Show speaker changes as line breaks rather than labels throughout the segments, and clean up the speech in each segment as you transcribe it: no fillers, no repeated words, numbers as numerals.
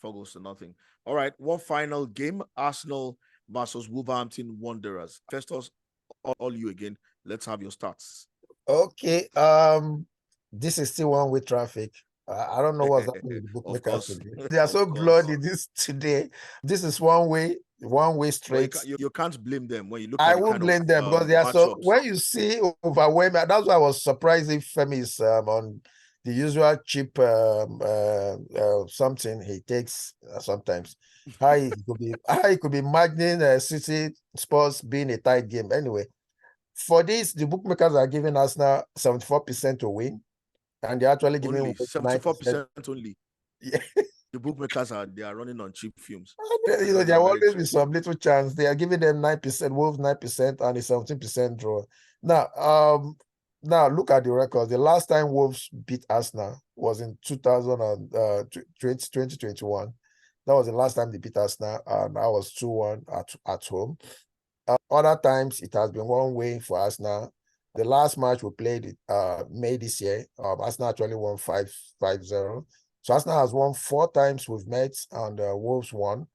4 goals to nothing. All right, one final game: Arsenal versus Wolverhampton Wanderers. Festus, all you again. Let's have your stats.
Okay. This is still one-way traffic. I don't know what's happening with the
Of
bookmakers
course.
today. They are so bloody this today. This is one way
Well,
straight.
you can't blame them when you look
I
at the
won't
kind
blame
of
them because they are so.
matchups.
When you see overwhelming, that's why I was surprised if Femi is on the usual cheap something he takes sometimes. How he could be imagining City Spurs being a tight game. Anyway, for this, the bookmakers are giving us now 74% to win, and they're actually giving
Only 74% only.
Yeah.
The bookmakers they are running on cheap fumes.
You know, there will always be some little chance. They are giving them 9%, Wolves 9%, and a 17% draw. Now look at the records. The last time Wolves beat Arsenal was in 2021. That was the last time they beat Arsenal, and that was 2-1 at home. Other times it has been one way for Arsenal. The last match we played May this year, Arsenal actually won 5-0. So Arsenal has won 4 times with Mets, and Wolves won.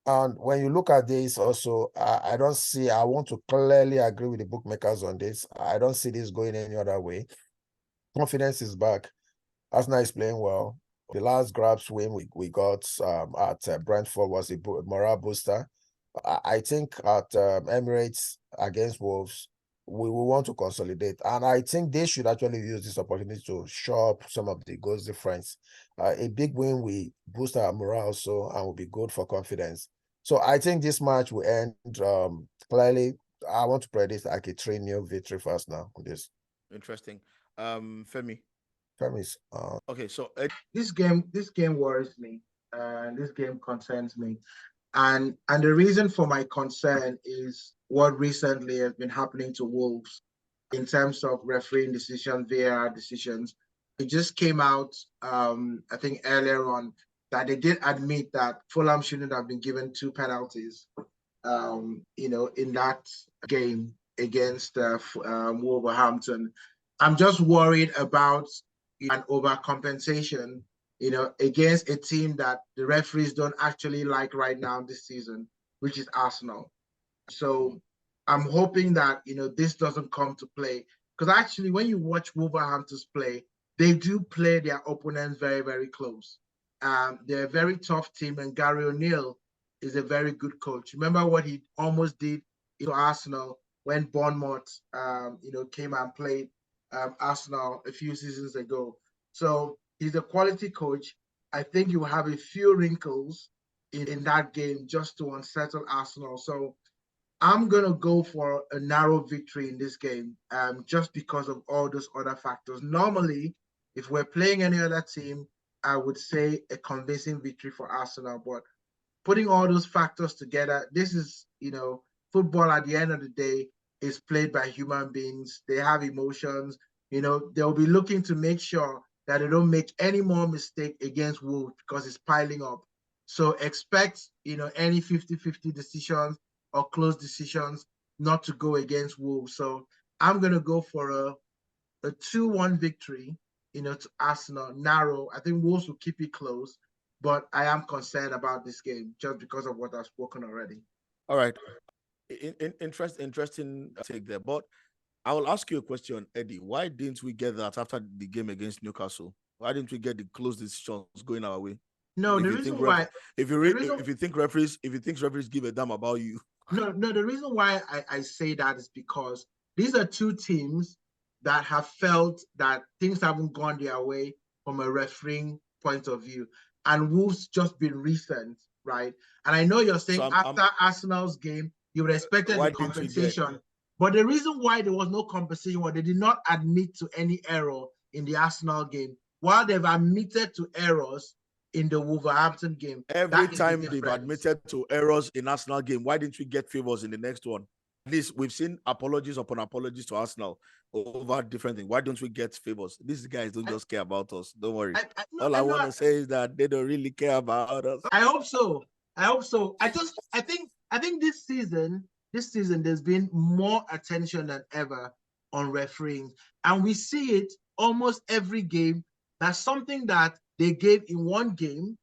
And when you look at this also, I don't see, I want to clearly agree with the bookmakers on this. I don't see this going any other way. Confidence is back. Arsenal is playing well. The last grabs win we got at Brentford was a morale booster. I think at Emirates against Wolves, we will want to consolidate. And I think they should actually use this opportunity to show up some of the goals difference. A big win will boost our morale also and will be good for confidence. So I think this match will end clearly. I want to predict like a 3-0 victory for us now on this.
Interesting. Femi.
Femi's
okay, so
this game worries me, and this game concerns me. And the reason for my concern is what recently has been happening to Wolves in terms of refereeing decisions, VAR decisions. It just came out, I think earlier on, that they did admit that Fulham shouldn't have been given 2 penalties, in that game against Wolverhampton. I'm just worried about an overcompensation, against a team that the referees don't actually like right now this season, which is Arsenal. So I'm hoping that, this doesn't come to play. Because actually, when you watch Wolverhampton's play, they do play their opponents very, very close. They're a very tough team, and Gary O'Neill is a very good coach. Remember what he almost did to Arsenal when Bournemouth, came and played Arsenal a few seasons ago. So he's a quality coach. I think you will have a few wrinkles in that game just to unsettle Arsenal. So I'm going to go for a narrow victory in this game, just because of all those other factors. Normally, if we're playing any other team, I would say a convincing victory for Arsenal. But putting all those factors together, this is, football at the end of the day is played by human beings. They have emotions. They'll be looking to make sure that they don't make any more mistake against Wolves because it's piling up. So expect, any 50-50 decisions or close decisions not to go against Wolves. So I'm going to go for a 2-1 victory, to Arsenal, narrow. I think Wolves will keep it close, but I am concerned about this game just because of what I've spoken already.
All right. Interesting take there. But I will ask you a question, Eddie. Why didn't we get that after the game against Newcastle? Why didn't we get the close decisions going our way?
No, the reason why,
if you think referees give a damn about you.
No, the reason why I say that is because these are 2 teams that have felt that things haven't gone their way from a refereeing point of view. And Wolves just been recent, right? And I know you're saying after Arsenal's game, you would expect the compensation. But the reason why there was no compensation was they did not admit to any error in the Arsenal game, while they've admitted to errors in the Wolverhampton game.
Every time they've admitted to errors in Arsenal game, why didn't we get favors in the next one? least we've seen apologies upon apologies to Arsenal over different things. Why don't we get favors? These guys don't just care about us. Don't worry. All I want to say is that they don't really care about us.
I hope so. I think this season there's been more attention than ever on refereeing, and we see it almost every game. That's something that they gave in one game,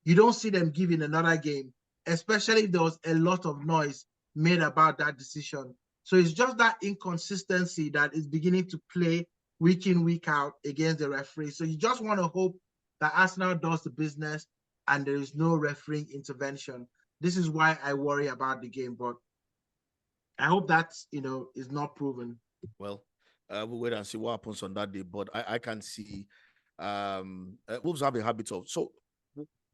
you don't see them give in another game, especially if there was a lot of noise made about that decision. So it's just that inconsistency that is beginning to play week in, week out against the referee. So you just want to hope that Arsenal does the business and there is no refereeing intervention. This is why I worry about the game, but I hope that, is not proven.
Well, we'll wait and see what happens on that day. But I can see Wolves have a habit of, so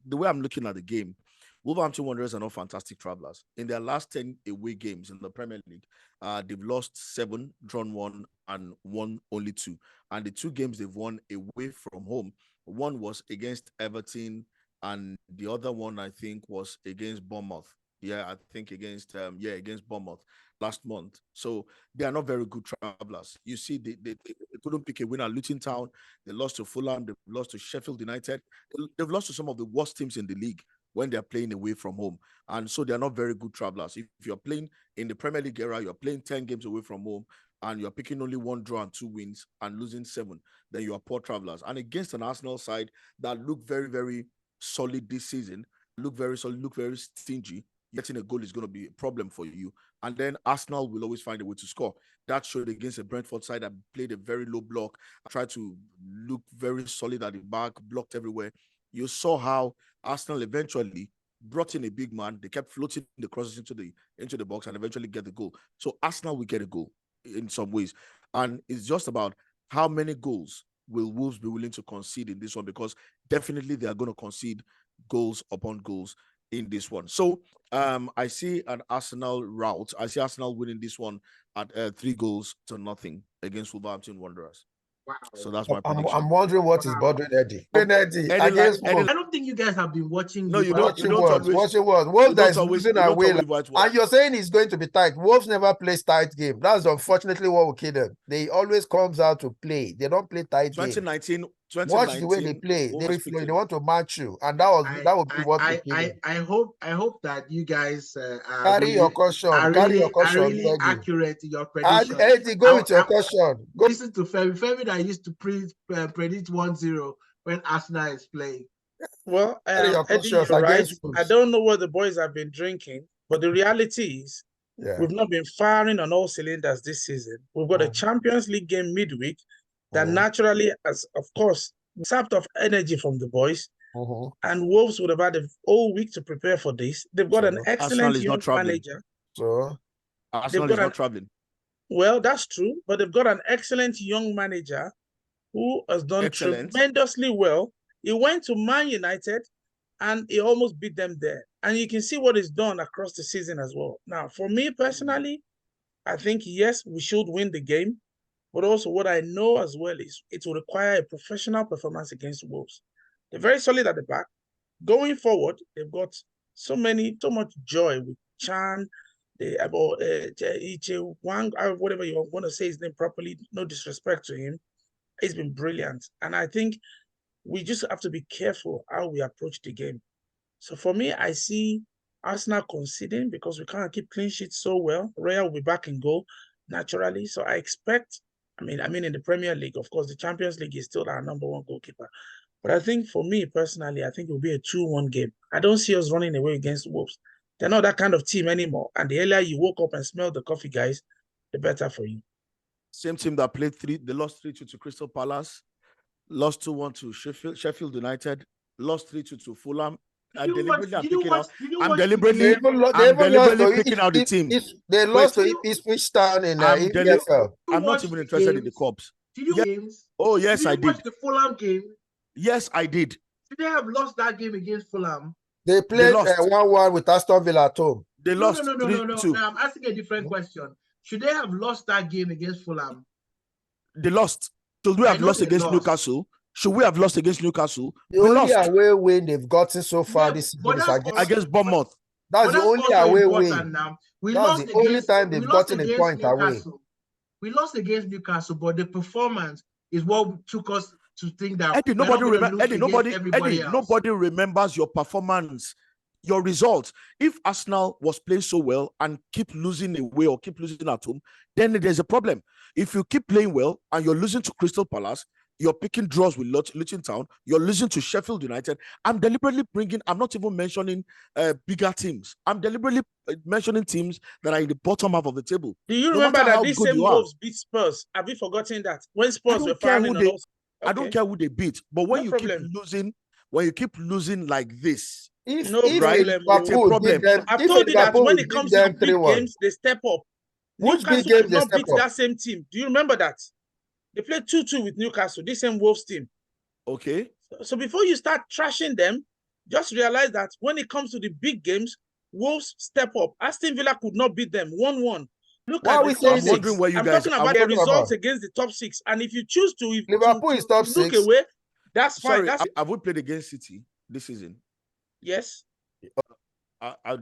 the way I'm looking at the game, Wolverhampton Wanderers are not fantastic travelers. In their last 10 away games in the Premier League, they've lost 7, drawn 1, and won only 2. And the 2 games they've won away from home, one was against Everton, and the other one, I think, was against Bournemouth. Yeah, I think against Bournemouth last month. So they are not very good travelers. You see, they couldn't pick a winner. Luton Town, they lost to Fulham, they lost to Sheffield United. They've lost to some of the worst teams in the league when they're playing away from home. And so they're not very good travelers. If you're playing in the Premier League era, you're playing 10 games away from home, and you're picking only 1 draw and 2 wins and losing 7, then you are poor travelers. And against an Arsenal side that look very, very solid this season, look very solid, look very stingy, getting a goal is going to be a problem for you. And then Arsenal will always find a way to score. That showed against a Brentford side that played a very low block, tried to look very solid at the back, blocked everywhere. You saw how Arsenal eventually brought in a big man. They kept floating the crosses into the box and eventually get the goal. So Arsenal will get a goal in some ways. And it's just about how many goals will Wolves be willing to concede in this one, because definitely they are going to concede goals upon goals in this one. So I see an Arsenal rout. I see Arsenal winning this one at 3-0 against Wolverhampton Wanderers.
Wow.
So that's my prediction.
I'm wondering what is bothering Eddie. Eddie, against
I don't think you guys have been watching.
No, you don't.
Watching Wolves that is losing away. And you're saying it's going to be tight. Wolves never plays tight game. That's unfortunately what will kill them. They always comes out to play. They don't play tight game.
2019.
Watch the way they play. They want to match you, and that would be what
I hope that you guys
carry your caution. Carry your caution.
Are really accurate in your prediction.
Eddie, go with your caution. Go.
Listen to Femi that used to predict 1-0 when Arsenal is playing.
Well, Eddie, you're right. I don't know what the boys have been drinking, but the reality is we've not been firing on all cylinders this season. We've got a Champions League game midweek that naturally, as of course, sapped off energy from the boys. And Wolves would have had a whole week to prepare for this. They've got an excellent young manager.
So
Arsenal is not traveling.
Well, that's true, but they've got an excellent young manager who has done tremendously well. He went to Man United and he almost beat them there. And you can see what he's done across the season as well. Now, for me personally, I think, yes, we should win the game. But also what I know as well is it will require a professional performance against Wolves. They're very solid at the back. Going forward, they've got so much joy with Chan, Iche Wang, whatever you want to say his name properly, no disrespect to him. He's been brilliant. And I think we just have to be careful how we approach the game. So for me, I see Arsenal conceding because we can't keep clean sheets so well. Raya will be back in goal naturally. So I expect, I mean, in the Premier League, of course, the Champions League is still our #1 goalkeeper. But I think for me personally, I think it will be a 2-1 game. I don't see us running away against Wolves. They're not that kind of team anymore. And the earlier you woke up and smell the coffee, guys, the better for you.
Same team that played they lost 3-2 to Crystal Palace, lost 2-1 to Sheffield United, lost 3-2 to Fulham. I'm deliberately picking out the team.
They lost to Ipswich Town in EFL.
I'm not even interested in the Cubs.
Did you games?
Oh, yes, I did.
Watch the Fulham game?
Yes, I did.
Should they have lost that game against Fulham?
They played 1-1 with Aston Villa at home.
They lost
3-2. No, I'm asking a different question. Should they have lost that game against Fulham?
They lost. Should we have lost against Newcastle? Should we have lost against Newcastle?
The only away win they've gotten so far this season is
against Bournemouth.
That's
But
the
that's
only
also
away
important
win.
now. We
That's
lost
the only
against
time
we
they've
lost
gotten a
against
point away.
Newcastle. We lost against Newcastle, but the performance is what took us to think that
Eddie,
we're not
nobody
going to
remember.
lose
Eddie,
against everybody else.
nobody remembers your performance, your results. If Arsenal was playing so well and keep losing away or keep losing at home, then there's a problem. If you keep playing well and you're losing to Crystal Palace, you're picking draws with Luton Town, you're losing to Sheffield United. I'm deliberately I'm not even mentioning bigger teams. I'm deliberately mentioning teams that are in the bottom half of the table.
Do you
No
remember
matter
that
how
these
good
same
you are.
Wolves beat Spurs? Have you forgotten that? When
I
Spurs were
don't care
firing
who
on
they,
us.
I don't
Okay.
care who they beat, but when
No
you
problem.
keep losing like this,
If
No
right,
problem.
it's a
Liverpool
problem.
beat them,
I've
if
told you that
Liverpool
when
will
it
beat
comes to the
them
big
3-1,
games, they step up.
which big
Newcastle
games
could
they
not
step
beat
up?
that same team. Do you remember that? They played 2-2 with Newcastle, this same Wolves team.
Okay.
So before you start trashing them, just realize that when it comes to the big games, Wolves step up. Aston Villa could not beat them 1-1. Look
Why
at
are we
the top
saying
I'm
this?
wondering
six.
where you
I'm
guys
talking
are.
about the
talking
results
about?
against the top six. And if you choose to
Liverpool is top
look
6.
away, that's fine.
Sorry,
That's
have we played against City this season?
yes.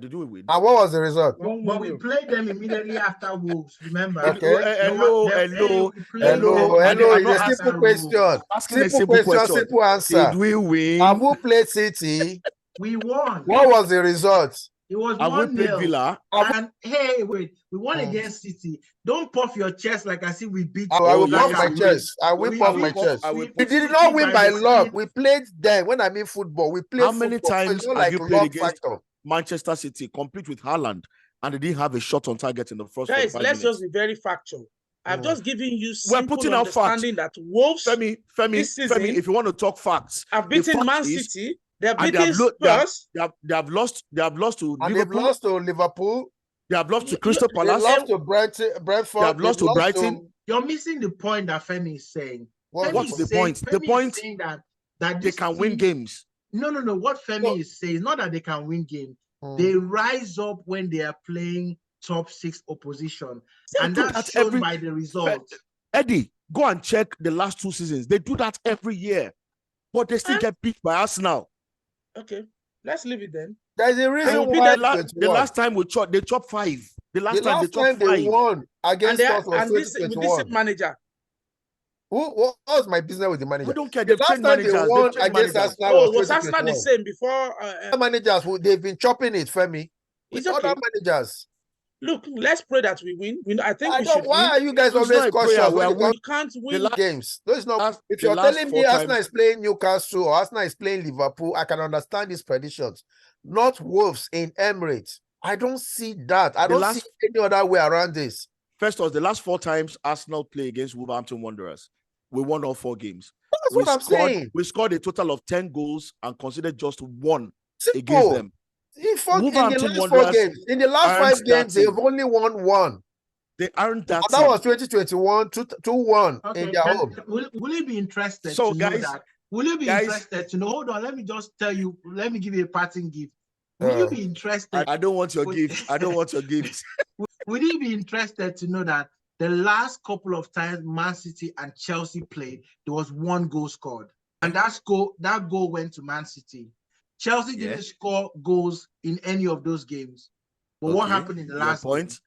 Did we win?
And what was the result?
But we played them immediately after Wolves. Remember?
Okay.
Hello.
We played them
Hello,
immediately
it's a
after
simple
Wolves.
question.
Asking a
Simple
simple
question,
question.
simple answer.
Did we win?
Have we played City?
We won.
What was the result?
It was
Have we played
1-0.
Villa?
And hey, wait, we won
Hmm.
against City. Don't puff your chest like I see we beat.
I will
yes,
puff my
we
chest. I will
We
puff
beat-
my chest.
I will
We
beat
did not
City
win by
the
luck.
skin.
We played them. When I mean football, we played
How many
football. So
times
it's not
have
like
you played
luck
against
factor.
Manchester City, complete with Haaland, and they didn't have a shot on target in the first
Guys,
45
let's
minutes?
just be very factual. I've
Mm.
just given you
We're
simple
putting out facts.
understanding that Wolves this season
Femi, if you want to talk facts,
have
the
beaten
fact
Man
is-
City. They're
and
beating Spurs.
they have lost to
And they've
Liverpool.
lost to Liverpool.
They have lost to
Look,
Crystal
They
Palace.
lost to Brentford.
They have lost
They've
to Brighton.
You're missing the point that Femi is saying.
What's
What's the
saying-
point? The
Femi
point
is saying that
they
this
can win
team-
games.
No. What Femi
No.
is saying is not that they can win games.
Mm.
They rise up when they are playing top 6 opposition.
They
And
do
that's
that
shown
every-
by the result.
Eddie, go and check the last 2 seasons. They do that every year, but they still get beat by Arsenal.
Okay, let's leave it then.
There's a reason
And
why
the last time they chopped 5. The last
the
time they
last time
chopped
they
5.
won
And,
against us was
and this with this
2021.
manager.
What was my business with the manager?
We don't care.
The
They've
last
changed
time they
managers.
won
They've changed
against
managers.
Arsenal
Oh,
was
was Arsenal the
2021.
same before?
Other managers, they've been chopping it, Femi. With
It's okay.
other managers.
Look, let's pray that we win. I think we should
Why
win.
are you guys
It's
always
not a
cautious
prayer.
when
We
it
are
comes
You can't
The
win.
la-
to games? Those not.
last-
If
the
you're
last
telling
4
me Arsenal
times-
is playing Newcastle or Arsenal is playing Liverpool, I can understand these predictions. Not Wolves in Emirates. I don't see that. I don't see any other way around this.
First was the last 4 times Arsenal play against Wolverhampton Wanderers. We won all 4 games.
That's what I'm saying.
We scored a total of 10 goals and considered just 1 against
Simple.
them.
In the
Wolverhampton
last 4
Wanderers
games, in the last
aren't
5
that
games, they've
team.
only won 1.
They aren't that
And that
team.
was 2021, 2-1 in their
then
home.
Will you be interested
So,
to know
guys-
that? Will you be
guys-
interested to know? Hold on, let me just tell you. Let me give you a parting gift. Will you be interested?
I don't want your
Would-
gift. I don't want your gift.
Would you be interested to know that the last couple of times Man City and Chelsea played, there was 1 goal scored, and that goal went to Man City. Chelsea
Yeah.
didn't score goals in any of those games. But what
Okay.
happened in the
Your
last
point?
game?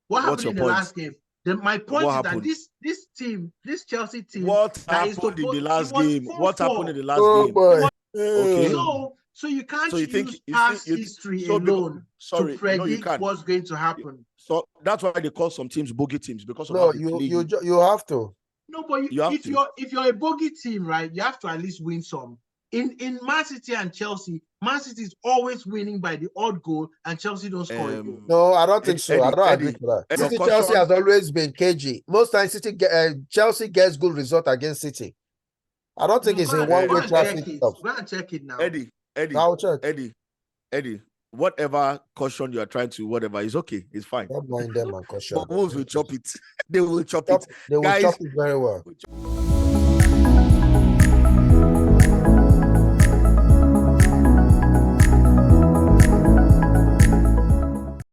What
What's
happened
your
in the
point?
last game? My point
What
is
happened?
that this team, this Chelsea team,
What
that is
happened in the
supposed-
last
it was
game? What
4-4.
happened in the last
Oh
game?
boy.
Okay.
So you can't
So you think-
use
you
past
think-
history
so because-
alone
Sorry,
to predict
no, you can't.
what's going to happen.
So that's why they call some teams bogey teams, because of
No,
how they play
you have to.
No, but
You have
if
to.
you're a bogey team, right, you have to at least win some. In Man City and Chelsea, Man City is always winning by the odd goal, and Chelsea don't score a goal.
No, I don't think so. I don't agree to that.
Eddie,
City
your
Chelsea
caution-
has always been cagey. Most times, Chelsea gets good result against City. I don't think it's a one-way traffic stuff.
Go and check it now.
Eddie,
I'll check.
Eddie, whatever caution you are trying to, whatever, is okay. It's fine.
Don't mind them and caution.
But Wolves will chop it. They will chop
Chop-
it.
They will
Guys-
chop it very well.